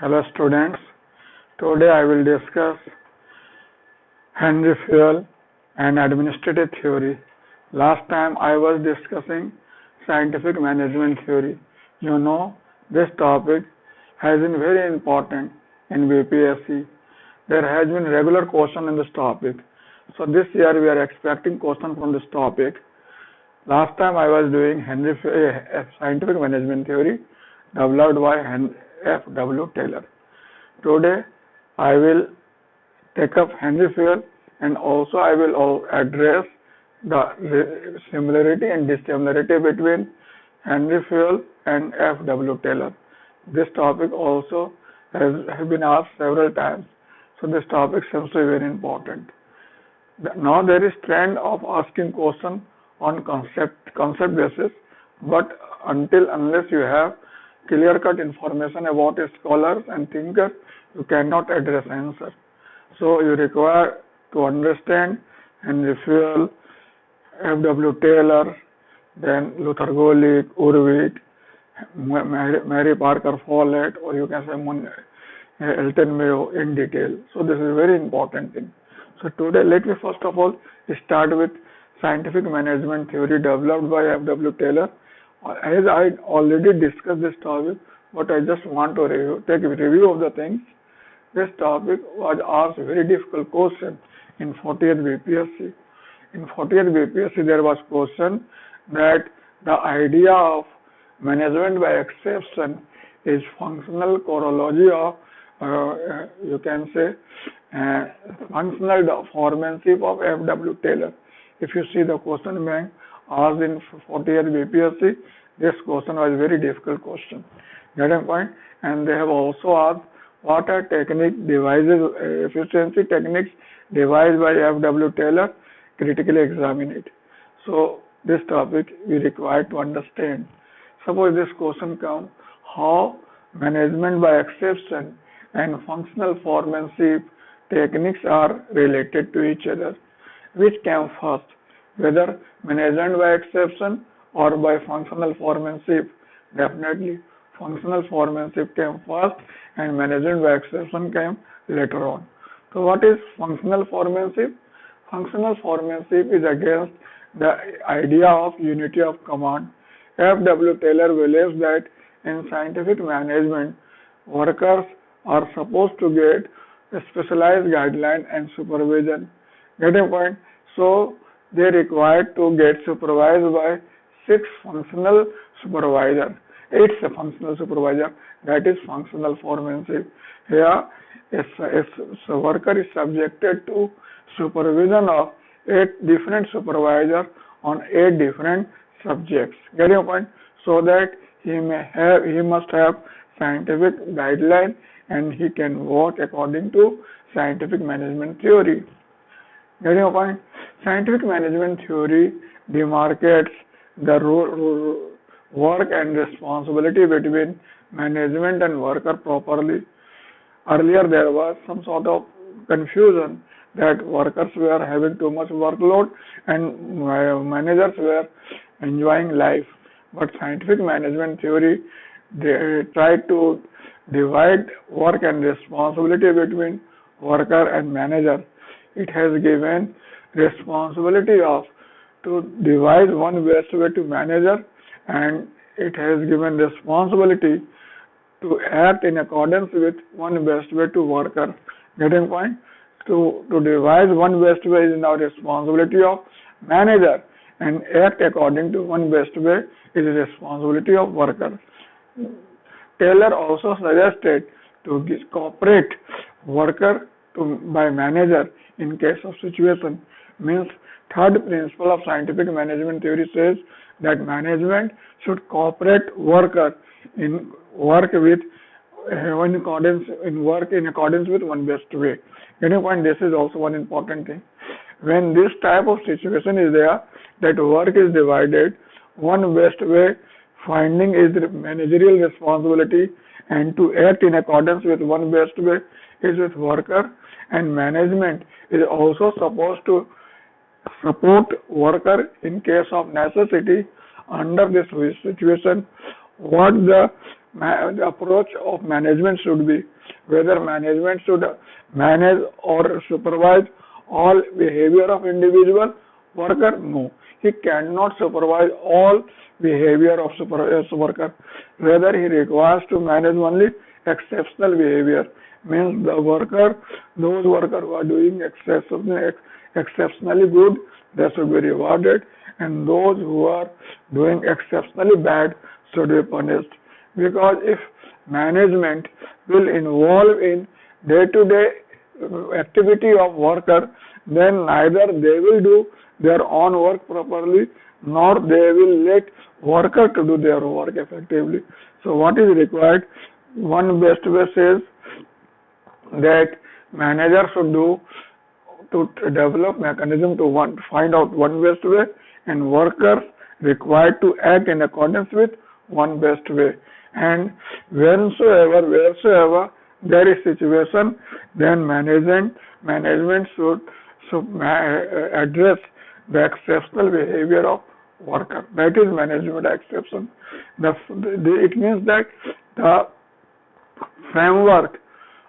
Hello students, today I will discuss Henry Fayol and administrative theory. Last time I was discussing scientific management theory. You know, this topic has been very important in BPSC. There has been regular question in this topic. So this year we are expecting question from this topic. Last time I was doing scientific management theory developed by F.W. Taylor. Today I will take up Henry Fayol and also I will address the similarity and dissimilarity between Henry Fayol and F.W. Taylor. This topic also has been asked several times, so this topic seems to be very important. Now there is trend of asking question on concept basis, but unless you have clear-cut information about scholars and thinkers, you cannot address answer. So you require to understand Henry Fayol, F.W. Taylor, then Luther Gulick, Urwick, Mary Parker Follett, or you can say Elton Mayo in detail. So this is a very important thing. So today let me first of all start with scientific management theory developed by F.W. Taylor. As I already discussed this topic, but I just want to take a review of the things. This topic was asked a very difficult question in 40th BPSC. In 40th BPSC there was question that the idea of management by exception is functional chronology of you can say functional foremanship of F.W. Taylor. If you see the question bank asked in 40th BPSC, this question was a very difficult question. Getting point? And they have also asked what are efficiency techniques devised by F.W. Taylor, critically examine it. So this topic we require to understand. Suppose this question comes, how management by exception and functional foremanship techniques are related to each other. Which came first, whether management by exception or by functional foremanship? Definitely functional foremanship came first and management by exception came later on. So what is functional foremanship? Functional foremanship is against the idea of unity of command. F.W. Taylor believes that in scientific management, workers are supposed to get a specialized guideline and supervision. Getting point? So they required to get supervised by 6 functional supervisors. It's a functional supervisor, that is functional foremanship. Here, a worker is subjected to supervision of 8 different supervisors on 8 different subjects. Get your point? So that he must have scientific guideline and he can work according to scientific management theory. Get your point? Scientific management theory demarcates the work and responsibility between management and worker properly. Earlier there was some sort of confusion that workers were having too much workload and managers were enjoying life. But scientific management theory, they tried to divide work and responsibility between worker and manager. It has given responsibility to devise one best way to manager, and it has given responsibility to act in accordance with one best way to worker. Getting point? To devise one best way is now responsibility of manager, and act according to one best way is responsibility of worker. Taylor also suggested to cooperate worker by manager in case of situation. Means third principle of scientific management theory says that management should cooperate worker in accordance with one best way. Getting point? This is also one important thing. When this type of situation is there, that work is divided, one best way finding is the managerial responsibility, and to act in accordance with one best way is with worker, and management is also supposed to support worker in case of necessity. Under this situation, what the the approach of management should be, whether management should manage or supervise all behavior of individual worker. No, he cannot supervise all behavior of worker. Rather, he requires to manage only exceptional behavior. Means those workers who are doing exceptionally good, they should be rewarded, and those who are doing exceptionally bad should be punished. Because if management will involve in day-to-day activity of worker, then neither they will do their own work properly, nor they will let worker to do their work effectively. So what is required? One best way says that manager should do to develop mechanism to find out one best way, and workers required to act in accordance with one best way. And wheresoever there is situation, then management should address the exceptional behavior of worker. That is management exception. It means that the framework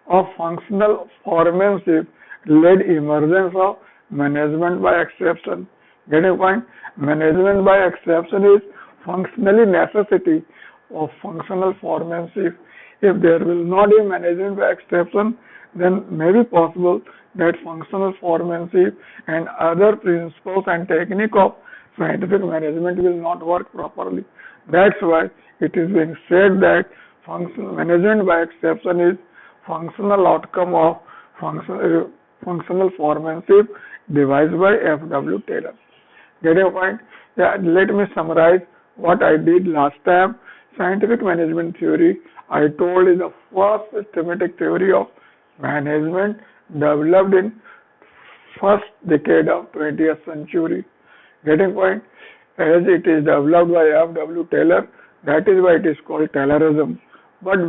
of functional foremanship led emergence of management by exception. Getting point? Management by exception is functionally necessity of functional foremanship. If there will not be management by exception, then may be possible that functional foremanship and other principles and technique of scientific management will not work properly. That's why it is being said that functional management by exception is functional outcome of functional foremanship devised by F.W. Taylor. Get your point? Yeah, let me summarize what I did last time. Scientific management theory, I told, is the first systematic theory of management developed in first decade of 20th century. Getting point? As it is developed by F.W. Taylor, that is why it is called Taylorism. But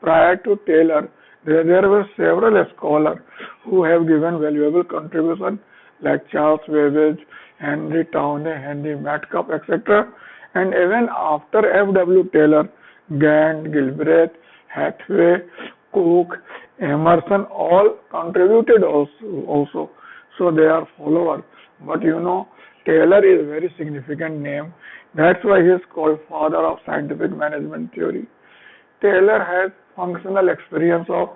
prior to Taylor, there were several scholars who have given valuable contribution, like Charles Babbage, Henry Townley, Henry Metcalf, etc. And even after F.W. Taylor, Gant, Gilbreth, Hathaway, Cook, Emerson all contributed also. So they are followers. But Taylor is a very significant name. That's why he is called father of scientific management theory. Taylor has functional experience of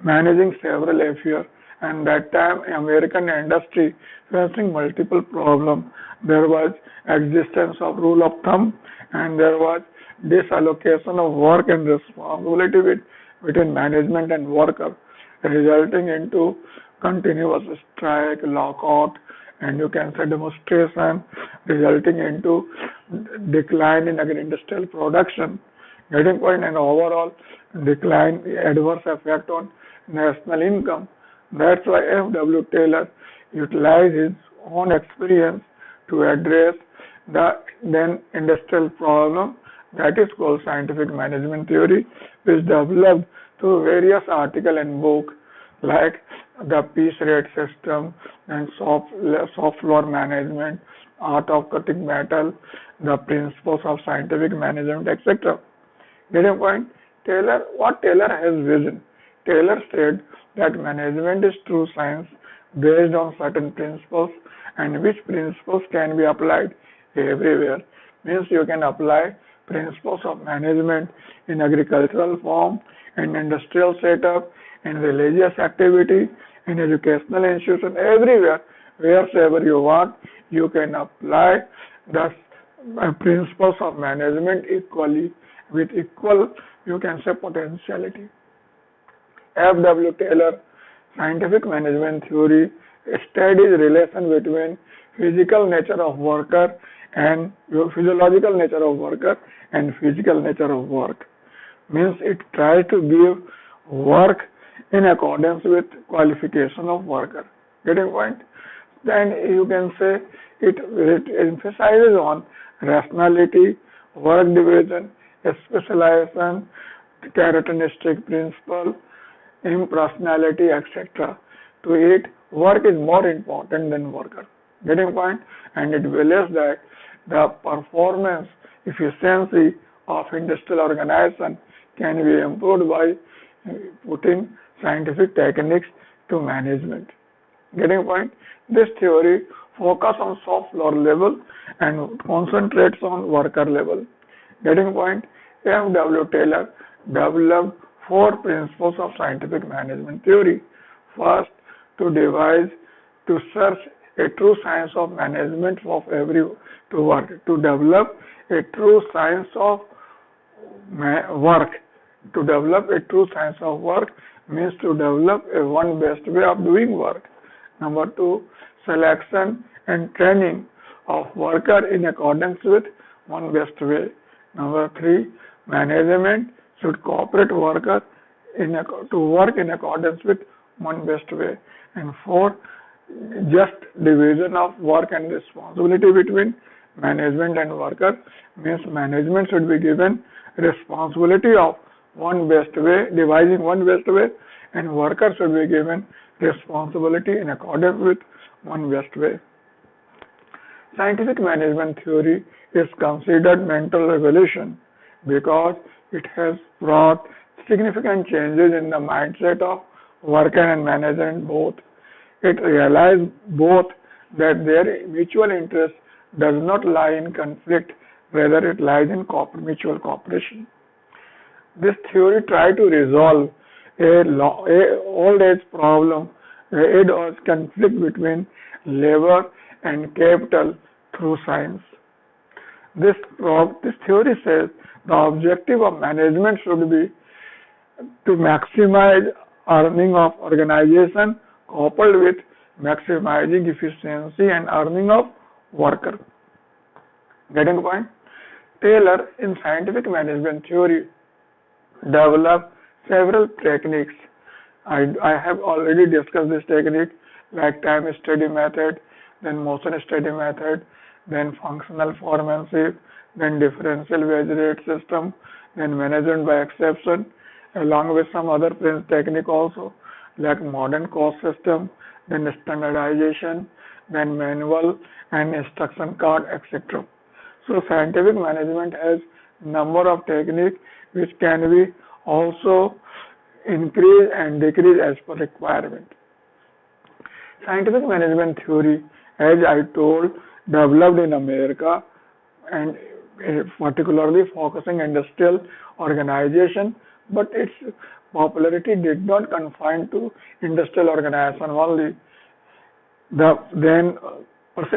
managing several affairs, and that time American industry facing multiple problems. There was existence of rule of thumb, and there was disallocation of work and responsibility between management and worker, resulting into continuous strike, lockout, and you can say demonstration, resulting into decline in agri-industrial production. Getting point? And overall decline, adverse effect on national income. That's why F.W. Taylor utilized his own experience to address the then industrial problem, that is called scientific management theory, which developed through various articles and books like the piece rate system and shop floor management, art of cutting metal, the principles of scientific management, etc. Getting point? What Taylor has vision. Taylor said that management is true science based on certain principles, and which principles can be applied everywhere. Means you can apply principles of management in agricultural form, in industrial setup, in religious activity, in educational institution, everywhere, wherever you want, you can apply the principles of management equally, with equal, you can say, potentiality. F.W. Taylor, scientific management theory, studies relation between physical nature of worker and physiological nature of worker and physical nature of work. Means it tries to give work in accordance with qualification of worker. Getting point? Then you can say it emphasizes on rationality, work division, specialization, characteristic principle, impersonality, etc. To it, work is more important than worker. Getting point? And it believes that the performance, efficiency of industrial organization can be improved by putting scientific techniques to management. Getting point? This theory focuses on shop floor level and concentrates on worker level. Getting point? F. W. Taylor developed four principles of scientific management theory. First, to devise, to search a true science of management of every to work, to develop a true science of work. To develop a true science of work means to develop a one best way of doing work. Number two, selection and training of worker in accordance with one best way. Number three, management should cooperate worker to work in accordance with one best way. And four, just division of work and responsibility between management and worker means management should be given responsibility of one best way, devising one best way, and worker should be given responsibility in accordance with one best way. Scientific management theory is considered mental revolution because it has brought significant changes in the mindset of worker and manager in both. It realized both that their mutual interest does not lie in conflict, rather it lies in mutual cooperation. This theory tried to resolve a old age problem, it was conflict between labor and capital through science. This theory says the objective of management should be to maximize earning of organization coupled with maximizing efficiency and earning of worker. Getting the point? Taylor in scientific management theory developed several techniques. I have already discussed this technique like time study method, then motion study method, then functional foremanship, then differential wage rate system, then management by exception, along with some other technique also like modern cost system, then standardization, then manual and instruction card, etc. So scientific management has number of techniques which can be also increase and decrease as per requirement. Scientific management theory, as I told, developed in America and particularly focusing industrial organization, but its popularity did not confine to industrial organization only. The then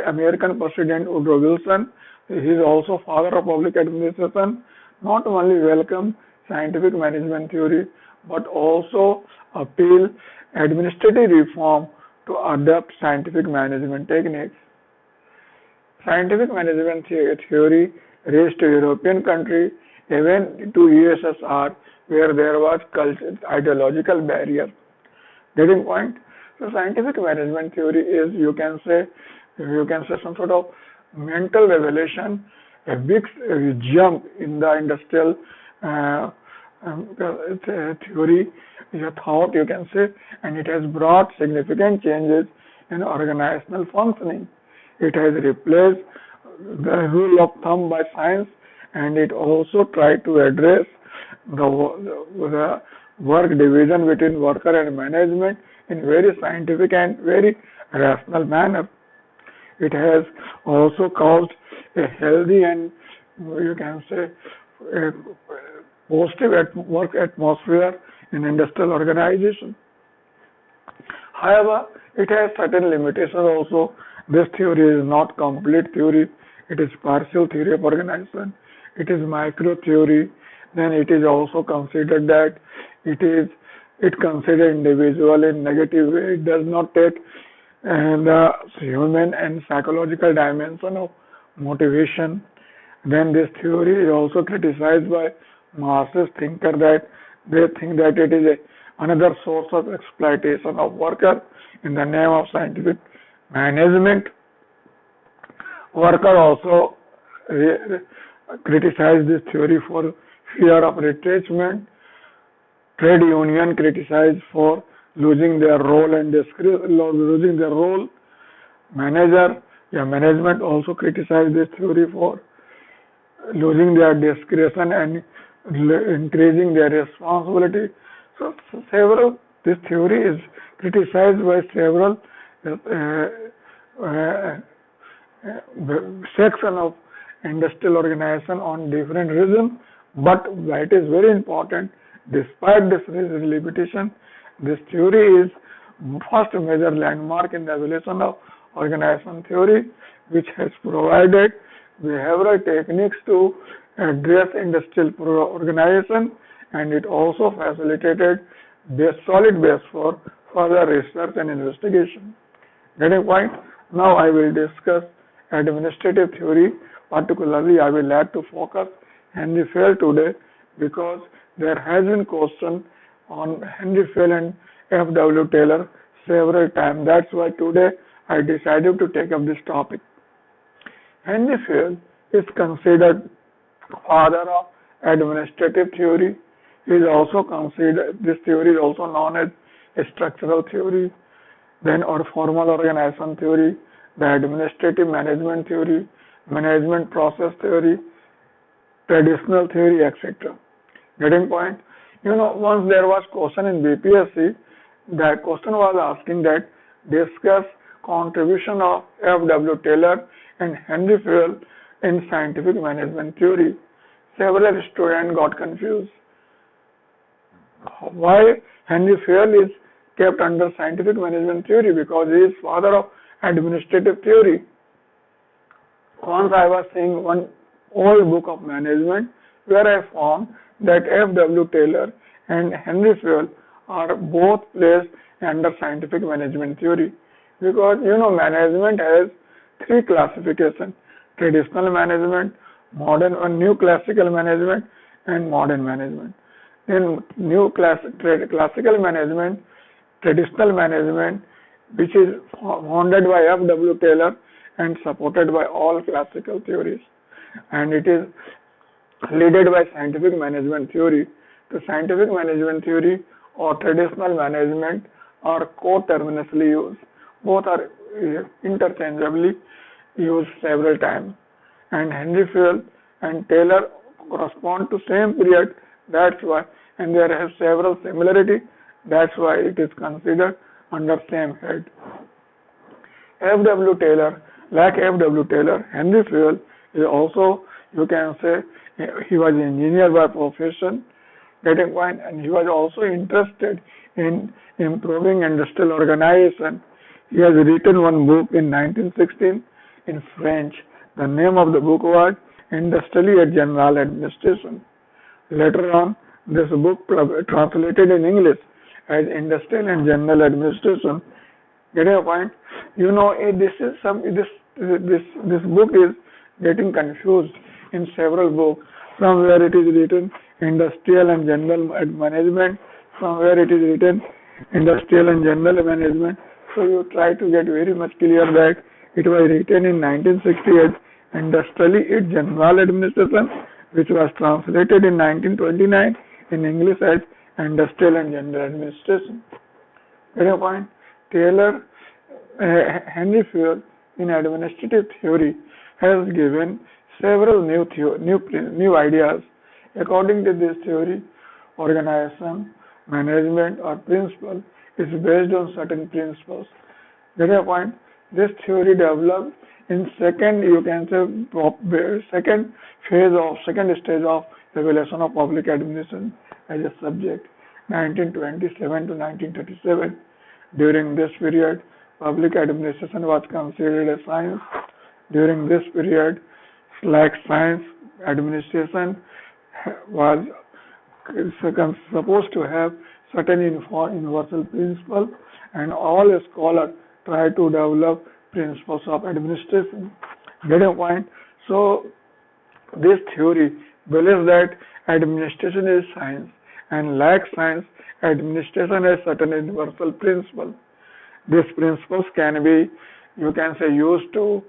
American President Woodrow Wilson, he is also father of public administration, not only welcomed scientific management theory but also appealed administrative reform to adopt scientific management techniques. Scientific management theory reached to European countries, even to USSR, where there was ideological barrier. Getting point? So scientific management theory is, you can say some sort of mental revelation, a big jump in the industrial theory, a thought you can say, and it has brought significant changes in organizational functioning. It has replaced the rule of thumb by science, and it also tried to address the work division between worker and management in very scientific and very rational manner. It has also caused a healthy and, you can say, a positive work atmosphere in industrial organization. However, it has certain limitations also. This theory is not complete theory. It is partial theory of organization. It is micro theory. Then it is also considered that it considers individual in negative way. It does not take the human and psychological dimension of motivation. Then this theory is also criticized by Marxist thinkers that they think that it is another source of exploitation of worker in the name of scientific management. Worker also criticized this theory for fear of retrenchment. Trade union criticized for losing their role and losing their role. Management also criticized this theory for losing their discretion and increasing their responsibility. So this theory is criticized by several uh, section of industrial organization on different reasons, but it is very important. Despite this limitation, this theory is first major landmark in the evolution of organization theory, which has provided behavioral techniques to address industrial organization, and it also facilitated the solid base for further research and investigation. Getting point? Now I will discuss administrative theory. Particularly, I will like to focus Henry Fayol today because there has been question on Henry Fayol and F.W. Taylor several times. That's why today I decided to take up this topic. Henry Fayol is considered father of administrative theory. He is also considered, this theory is also known as structural theory, then or formal organization theory, the administrative management theory, management process theory, traditional theory, etc. Getting point? Once there was question in BPSC, that question was asking that discuss contribution of F.W. Taylor and Henry Fayol in scientific management theory. Several students got confused. Why Henry Fayol is kept under scientific management theory? Because he is father of administrative theory. Once I was seeing one old book of management where I found that F.W. Taylor and Henry Fayol are both placed under scientific management theory, because management has three classifications: traditional management, modern or new classical management, and modern management. In new classical management, traditional management, which is founded by F.W. Taylor and supported by all classical theories, and it is led by scientific management theory. The scientific management theory or traditional management are co-terminously used. Both are interchangeably used several times, and Henry Fayol and Taylor correspond to same period. That's why, and there have several similarity. That's why it is considered under same head. F.W. Taylor, like F.W. Taylor, Henry Fayol is also, you can say, he was an engineer by profession, getting point, and he was also interested in improving industrial organization. He has written one book in 1916 in French. The name of the book was Industrially et General Administration. Later on, this book translated in English as Industrial and General Administration. Getting a point? This book is getting confused in several books. Somewhere it is written Industrial and General Management, somewhere it is written Industrial and General Management. So you try to get very much clear that it was written in 1968 Industrially et General Administration, which was translated in 1929 in English as Industrial and General Administration. Get a point? Taylor, Henry Fayol in administrative theory has given several new ideas. According to this theory, organization, management or principle is based on certain principles. Get a point? This theory developed in second stage of evaluation of public administration as a subject, 1927 to 1937. During this period, public administration was considered a science. During this period, like science, administration was supposed to have certain universal principles, and all scholars try to develop principles of administration. Get a point? So, this theory believes that administration is science, and like science, administration has certain universal principles. These principles can be, you can say, used to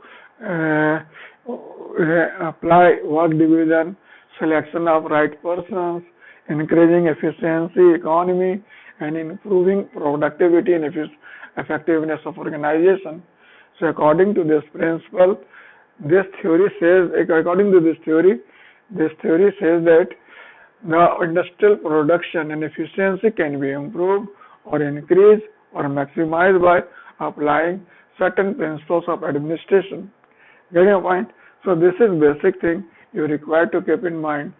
apply work division, selection of right persons, increasing efficiency, economy, and improving productivity and effectiveness of organization. So according to this principle, according to this theory, This theory says that the industrial production and efficiency can be improved or increased or maximized by applying certain principles of administration. Getting a point? So this is basic thing you require to keep in mind.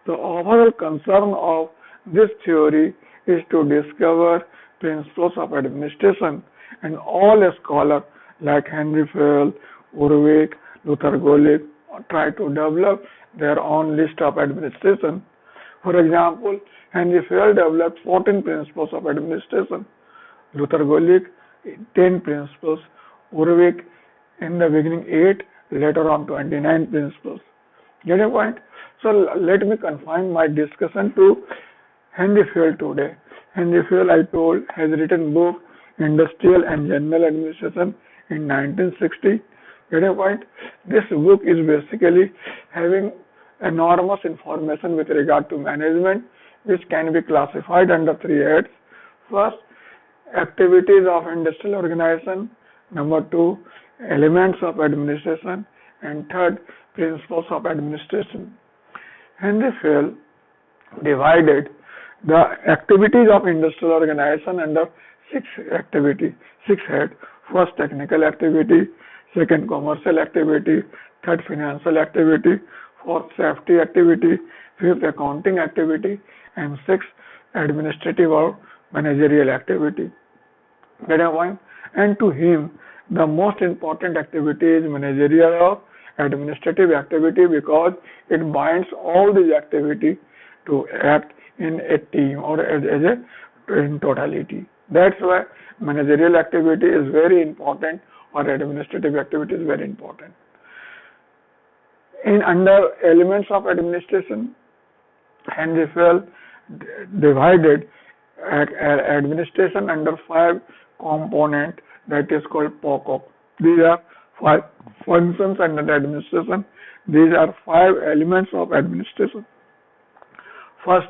The overall concern of this theory is to discover principles of administration, and all scholars like Henry Fayol, Urwick, Luther Gulick try to develop their own list of administration. For example, Henry Fayol developed 14 principles of administration, Luther Gulick 10 principles, Urwick in the beginning 8, later on 29 principles. Get a point? So let me confine my discussion to Henry Fayol today. Henry Fayol, I told, has written book Industrial and General Administration in 1960. Get a point? This book is basically having enormous information with regard to management, which can be classified under 3 heads. First, activities of industrial organization. Number 2, elements of administration. And third, principles of administration. Henry Fayol divided the activities of industrial organization under 6 heads. First, technical activity. Second, commercial activity. Third, financial activity. Fourth, safety activity. Fifth, accounting activity. And sixth, administrative or managerial activity. Get a point? And to him, the most important activity is managerial or administrative activity, because it binds all these activities to act in a team or as in totality. That's why managerial activity is very important, or administrative activity is very important. In under elements of administration, Henry Fayol divided administration under 5 components, that is called POCOP. These are 5 functions under the administration. These are 5 elements of administration. First,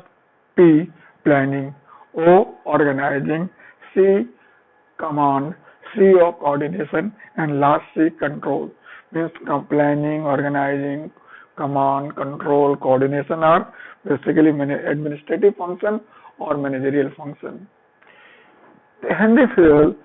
P, planning. O, organizing. C, command. C, coordination. And last, C, control. Means planning, organizing, command, control, coordination are basically administrative function or managerial function. Henry Fayol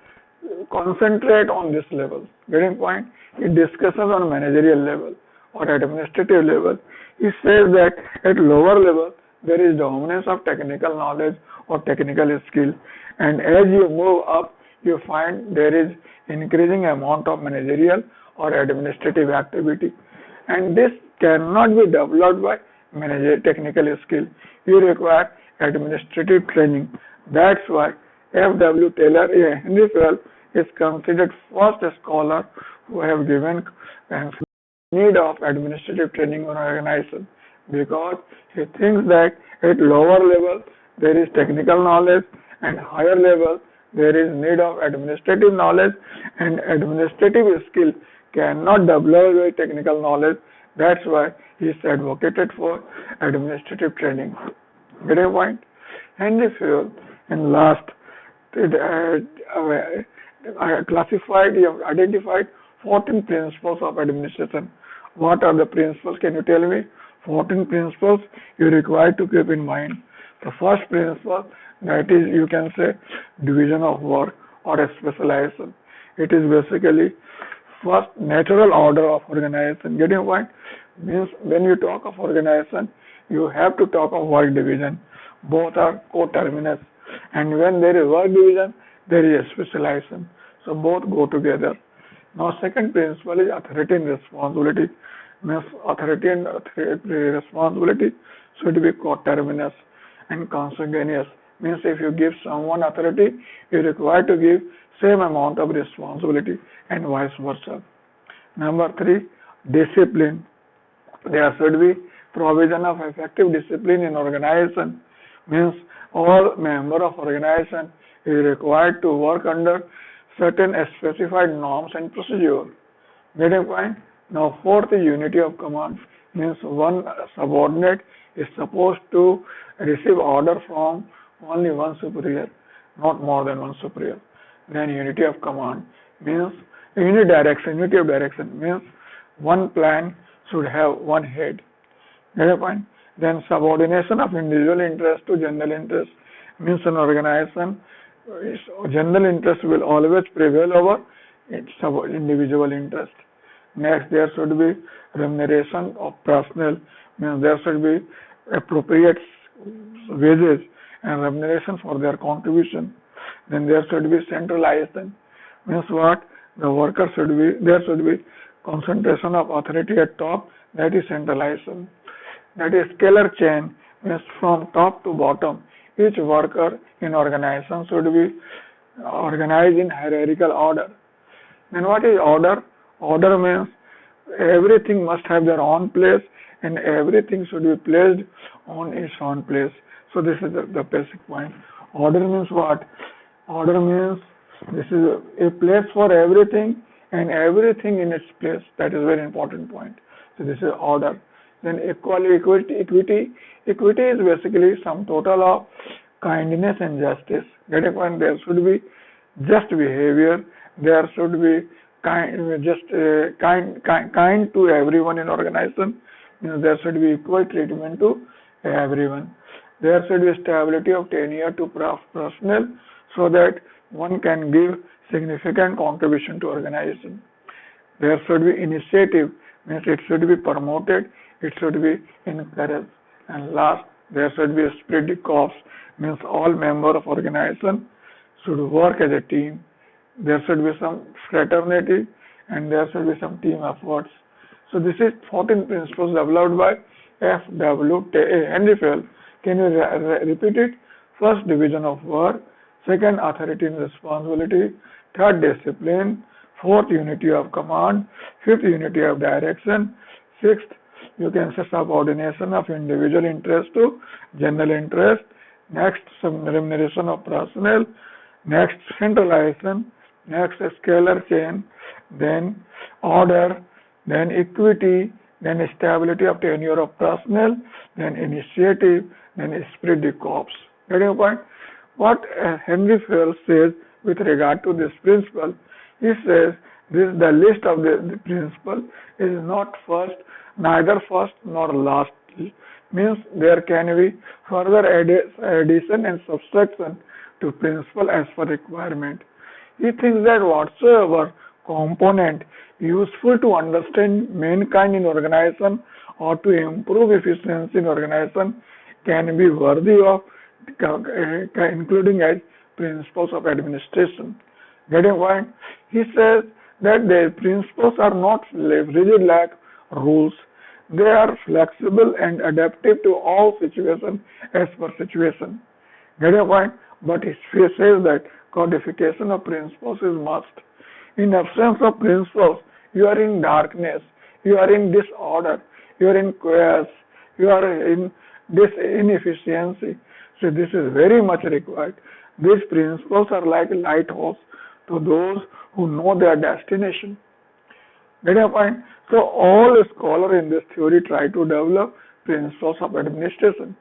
concentrate on this level. Getting point? He discusses on managerial level or administrative level. He says that at lower level there is dominance of technical knowledge or technical skill, and as you move up you find there is increasing amount of managerial or administrative activity, and this cannot be developed by technical skill. You require administrative training. That's why F.W. Taylor, Henry Fayol, is considered first scholar who have given need of administrative training or organization, because he thinks that at lower level there is technical knowledge and higher level there is need of administrative knowledge, and administrative skill cannot develop with technical knowledge. That's why he is advocated for administrative training. Get a point? Henry Fayol, in last, identified 14 principles of administration. What are the principles? Can you tell me? 14 principles you require to keep in mind. The first principle, that is, you can say, division of work or a specialization. It is basically first natural order of organization. Getting a point? Means when you talk of organization, you have to talk of work division. Both are coterminous. And when there is work division, there is a specialization. So both go together. Now second principle is authority and responsibility. Means authority and responsibility should be coterminous and consanguineous. Means if you give someone authority, you require to give same amount of responsibility, and vice versa. Number 3, discipline. There should be provision of effective discipline in organization. Means all member of organization is required to work under certain specified norms and procedure. Getting point? Now fourth is unity of command. Means one subordinate is supposed to receive order from only one superior, not more than one superior. Then unity of command means unity of direction means one plan should have one head. Get your point? Then subordination of individual interest to general interest means an organization, general interest will always prevail over its individual interest. Next, there should be remuneration of personnel, means there should be appropriate wages and remuneration for their contribution. Then there should be centralization, means what? The worker should be, there should be concentration of authority at top, that is centralization. That is scalar chain, means from top to bottom. Each worker in organization should be organized in hierarchical order. Then what is order? Order means everything must have their own place and everything should be placed on its own place. So this is the basic point. Order means what? Order means this is a place for everything and everything in its place. That is a very important point. So this is order. Then equity is basically sum total of kindness and justice. Get a point? There should be just behavior. There should be kind to everyone in organization. There should be equal treatment to everyone. There should be stability of tenure to personnel so that one can give significant contribution to organization. There should be initiative, means it should be promoted, it should be encouraged. And last, there should be a spirit de corps, means all members of organization should work as a team. There should be some fraternity and there should be some team efforts. So this is 14 principles developed by F.W. Henry Fayol. Can you repeat it? First, division of work. Second, authority and responsibility. Third, discipline. Fourth, unity of command. Fifth, unity of direction. Sixth, you can say subordination of individual interest to general interest. Next, some remuneration of personnel. Next, centralization. Next, a scalar chain. Then order. Then equity. Then stability of tenure of personnel. Then initiative. Then esprit de corps. Getting a point? What Henry Fayol says with regard to this principle, he says this the list of the principle is not first, neither first nor last. Means there can be further addition and subtraction to principle as per requirement. He thinks that whatsoever component useful to understand mankind in organization or to improve efficiency in organization can be worthy of including as principles of administration. Getting point? He says that the principles are not rigid like rules. They are flexible and adaptive to all situations as per situation. Getting point? But he says that codification of principles is must. In absence of principles, you are in darkness, you are in disorder, you are in chaos, you are in inefficiency. So this is very much required. These principles are like lighthouse to those who know their destination. Get a point? So all scholars in this theory try to develop principles of administration.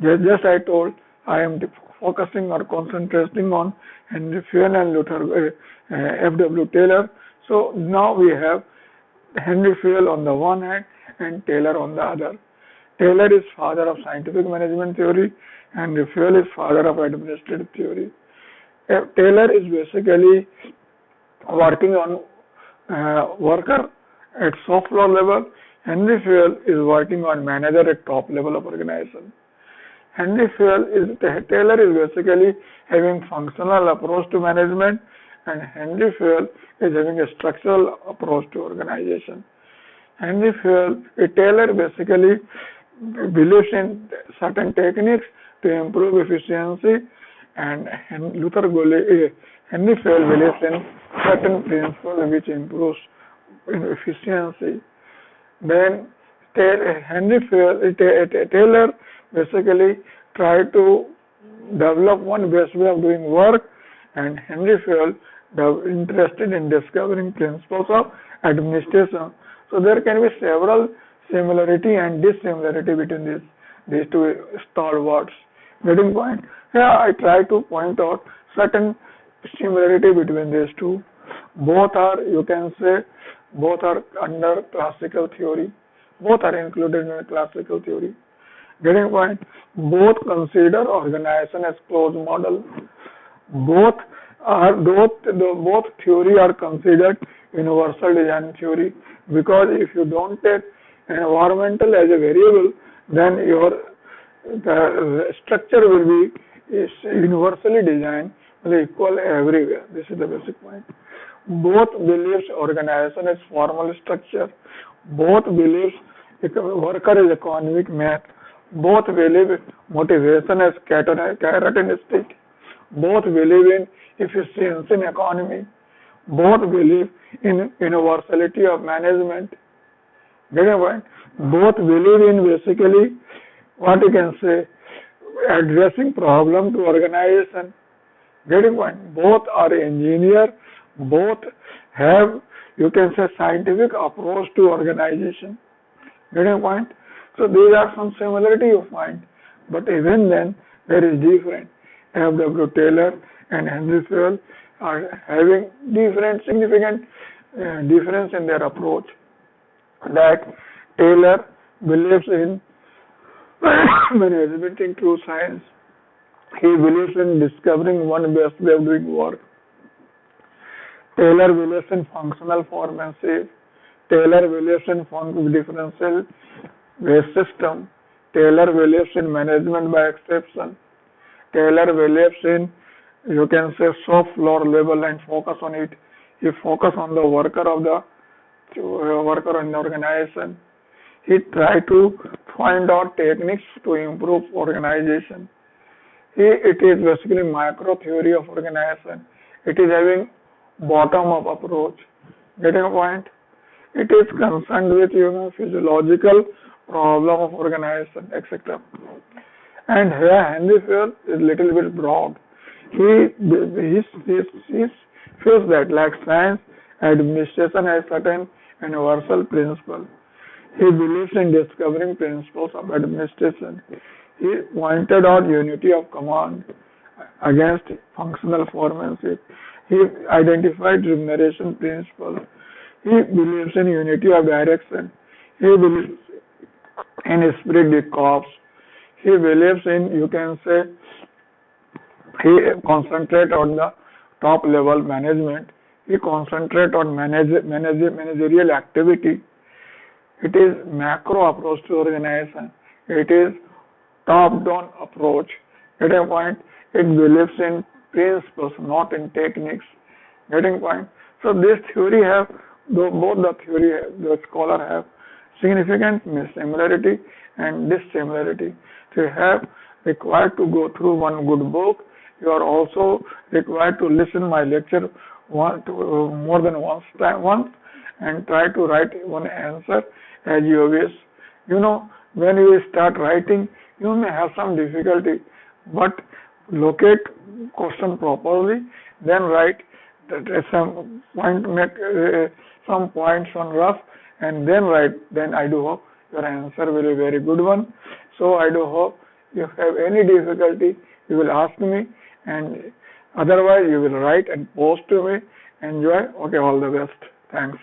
Just I told, I am focusing or concentrating on Henry Fayol and F.W. Taylor. So now we have Henry Fayol on the one hand and Taylor on the other. Taylor is father of scientific management theory and Fayol is father of administrative theory. Taylor is basically working on worker at soft floor level. Henry Fayol is working on manager at top level of organization. Taylor is basically having functional approach to management and Henry Fayol is having a structural approach to organization. Taylor basically believes in certain techniques to improve efficiency and Henry Fayol believes in certain principles which improves efficiency. Then Taylor basically tried to develop one best way of doing work and Henry Fayol interested in discovering principles of administration. So there can be several similarity and dissimilarity between these two stalwarts. Getting point? Here I try to point out certain similarity between these two. Both are, you can say, both are under classical theory. Both are included in classical theory. Getting point? Both consider organization as closed model. Both theory are considered universal design theory, because if you don't take environmental as a variable, then your the structure will be is universally designed, will equal everywhere. This is the basic point. Both believes organization is formal structure. Both believes worker is economic math. Both believe motivation as characteristic. Both believe in efficiency in economy. Both believe in universality of management. Get a point? Both believe in basically what you can say addressing problem to organization. Getting point? Both are engineer. Both have, you can say, scientific approach to organization. Getting point? So these are some similarity you find, but even then there is different. F.W. Taylor and Henry Fayol are having different significant difference in their approach. That Taylor believes in management in true science. He believes in discovering one best way of doing work. Taylor believes in functional formanship. Taylor believes in differential based system. Taylor believes in management by exception. Taylor believes in, you can say, soft floor level and focus on it. He focus on the worker in the organization. He try to find out techniques to improve organization. It is basically micro theory of organization. It is having bottom up approach. Getting a point? It is concerned with physiological problem of organization, etc. And here Henry Fayol is little bit broad. He feels that like science, administration has certain universal principle. He believes in discovering principles of administration. He pointed out unity of command against functional formanship. He identified remuneration principle. He believes in unity of direction. He believes in esprit de corps. He believes in, you can say, he concentrate on the top level management. He concentrate on managerial activity. It is macro approach to organization. It is top-down approach. Getting point? It believes in principles, not in techniques. Getting point? So this theory have, both the scholar have significant similarity and dissimilarity. So you have required to go through one good book. You are also required to listen my lecture more than once and try to write one answer as you wish. When you start writing, you may have some difficulty, but locate question properly, then write some points on rough, and then write. Then I do hope your answer will be a very good one. So I do hope if you have any difficulty, you will ask me, and otherwise you will write and post to me. Enjoy. Okay, all the best. Thanks.